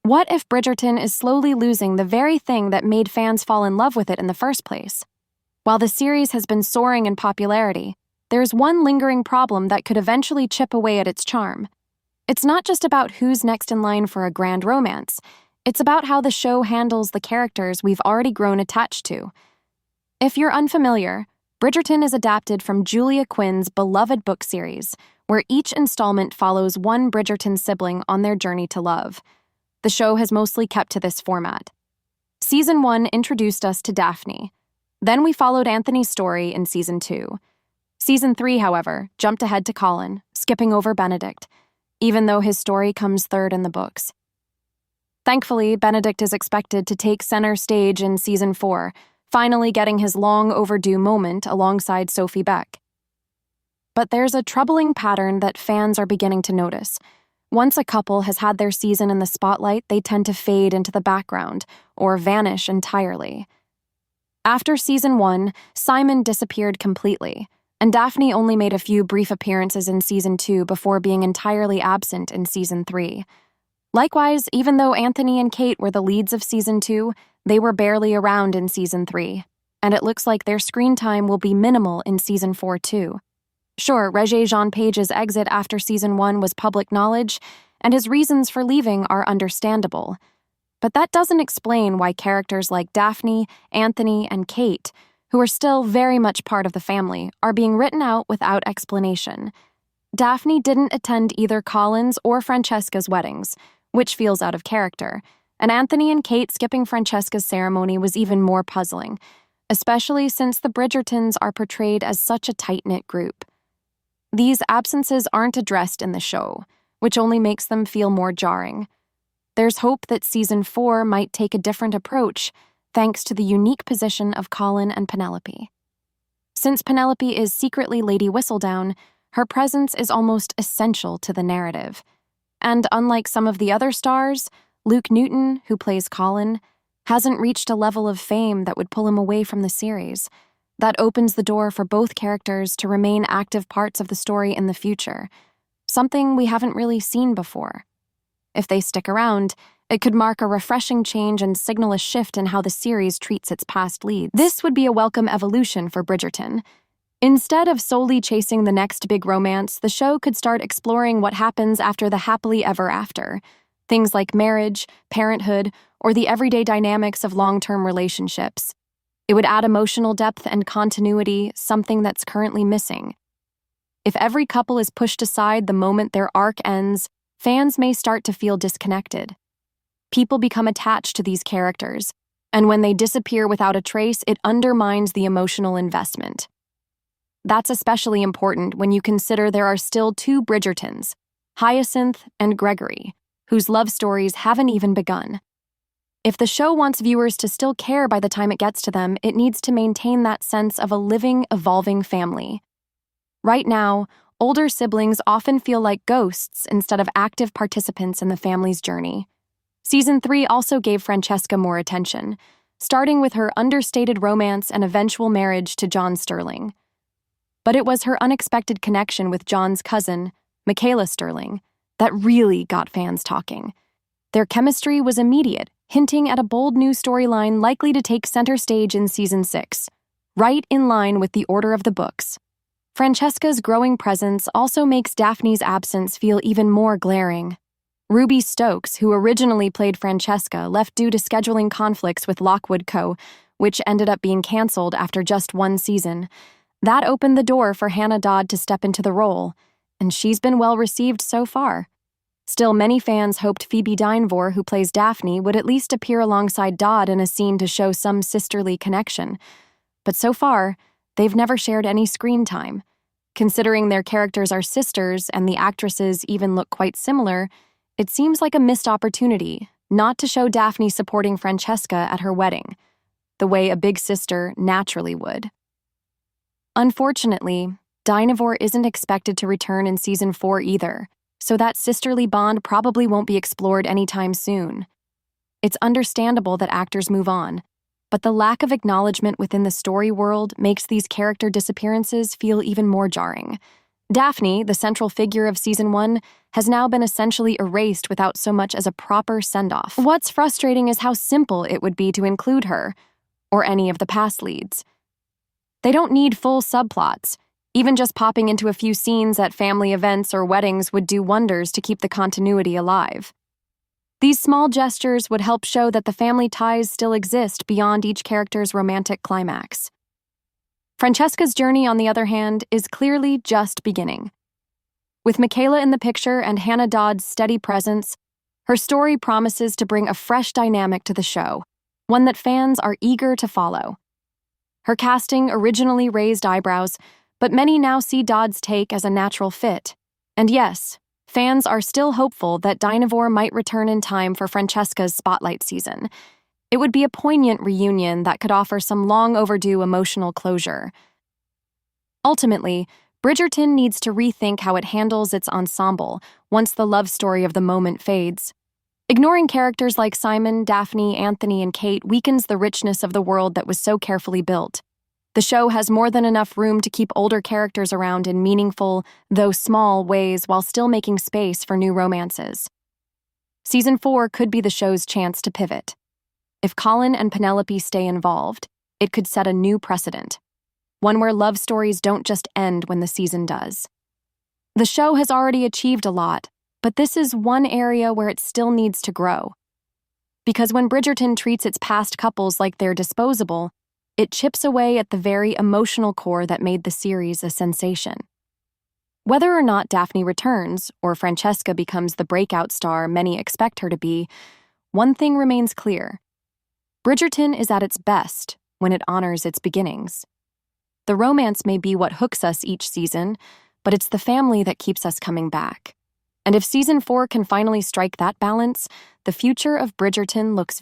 What if Bridgerton is slowly losing the very thing that made fans fall in love with it in the first place? While the series has been soaring in popularity, there's one lingering problem that could eventually chip away at its charm. It's not just about who's next in line for a grand romance. It's about how the show handles the characters we've already grown attached to. If you're unfamiliar, Bridgerton is adapted from Julia Quinn's beloved book series, where each installment follows one Bridgerton sibling on their journey to love. The show has mostly kept to this format. Season 1 introduced us to Daphne. Then we followed Anthony's story in Season 2. Season 3, however, jumped ahead to Colin, skipping over Benedict, even though his story comes third in the books. Thankfully, Benedict is expected to take center stage in Season 4, finally getting his long-overdue moment alongside Sophie Beck. But there's a troubling pattern that fans are beginning to notice. Once a couple has had their season in the spotlight, they tend to fade into the background or vanish entirely. After Season 1, Simon disappeared completely, and Daphne only made a few brief appearances in Season 2 before being entirely absent in Season 3. Likewise, even though Anthony and Kate were the leads of Season 2, they were barely around in Season 3, and it looks like their screen time will be minimal in Season 4 too. Sure, Regé-Jean Page's exit after Season 1 was public knowledge, and his reasons for leaving are understandable. But that doesn't explain why characters like Daphne, Anthony, and Kate, who are still very much part of the family, are being written out without explanation. Daphne didn't attend either Colin's or Francesca's weddings, which feels out of character, and Anthony and Kate skipping Francesca's ceremony was even more puzzling, especially since the Bridgertons are portrayed as such a tight-knit group. These absences aren't addressed in the show, which only makes them feel more jarring. There's hope that Season 4 might take a different approach, thanks to the unique position of Colin and Penelope. Since Penelope is secretly Lady Whistledown, her presence is almost essential to the narrative. And unlike some of the other stars, Luke Newton, who plays Colin, hasn't reached a level of fame that would pull him away from the series. That opens the door for both characters to remain active parts of the story in the future, something we haven't really seen before. If they stick around, it could mark a refreshing change and signal a shift in how the series treats its past leads. This would be a welcome evolution for Bridgerton. Instead of solely chasing the next big romance, the show could start exploring what happens after the happily ever after. Things like marriage, parenthood, or the everyday dynamics of long-term relationships. It would add emotional depth and continuity, something that's currently missing. If every couple is pushed aside the moment their arc ends, fans may start to feel disconnected. People become attached to these characters, and when they disappear without a trace, it undermines the emotional investment. That's especially important when you consider there are still two Bridgertons, Hyacinth and Gregory, whose love stories haven't even begun. If the show wants viewers to still care by the time it gets to them, it needs to maintain that sense of a living, evolving family. Right now, older siblings often feel like ghosts instead of active participants in the family's journey. Season 3 also gave Francesca more attention, starting with her understated romance and eventual marriage to John Sterling. But it was her unexpected connection with John's cousin, Michaela Sterling, that really got fans talking. Their chemistry was immediate, hinting at a bold new storyline likely to take center stage in Season 6, right in line with the order of the books. Francesca's growing presence also makes Daphne's absence feel even more glaring. Ruby Stokes, who originally played Francesca, left due to scheduling conflicts with Lockwood Co., which ended up being canceled after just one season. That opened the door for Hannah Dodd to step into the role, and she's been well received so far. Still, many fans hoped Phoebe Dynevor, who plays Daphne, would at least appear alongside Dodd in a scene to show some sisterly connection. But so far, they've never shared any screen time. Considering their characters are sisters and the actresses even look quite similar, it seems like a missed opportunity not to show Daphne supporting Francesca at her wedding, the way a big sister naturally would. Unfortunately, Dynevor isn't expected to return in Season 4 either, so that sisterly bond probably won't be explored anytime soon. It's understandable that actors move on, but the lack of acknowledgement within the story world makes these character disappearances feel even more jarring. Daphne, the central figure of season 1, has now been essentially erased without so much as a proper send-off. What's frustrating is how simple it would be to include her, or any of the past leads. They don't need full subplots. Even just popping into a few scenes at family events or weddings would do wonders to keep the continuity alive. These small gestures would help show that the family ties still exist beyond each character's romantic climax. Francesca's journey, on the other hand, is clearly just beginning. With Michaela in the picture and Hannah Dodd's steady presence, her story promises to bring a fresh dynamic to the show, one that fans are eager to follow. Her casting originally raised eyebrows, but many now see Dodd's take as a natural fit. And yes, fans are still hopeful that Dynevor might return in time for Francesca's spotlight season. It would be a poignant reunion that could offer some long-overdue emotional closure. Ultimately, Bridgerton needs to rethink how it handles its ensemble once the love story of the moment fades. Ignoring characters like Simon, Daphne, Anthony, and Kate weakens the richness of the world that was so carefully built. The show has more than enough room to keep older characters around in meaningful, though small, ways while still making space for new romances. Season 4 could be the show's chance to pivot. If Colin and Penelope stay involved, it could set a new precedent, one where love stories don't just end when the season does. The show has already achieved a lot, but this is one area where it still needs to grow. Because when Bridgerton treats its past couples like they're disposable, it chips away at the very emotional core that made the series a sensation. Whether or not Daphne returns, or Francesca becomes the breakout star many expect her to be, one thing remains clear. Bridgerton is at its best when it honors its beginnings. The romance may be what hooks us each season, but it's the family that keeps us coming back. And if season 4 can finally strike that balance, the future of Bridgerton looks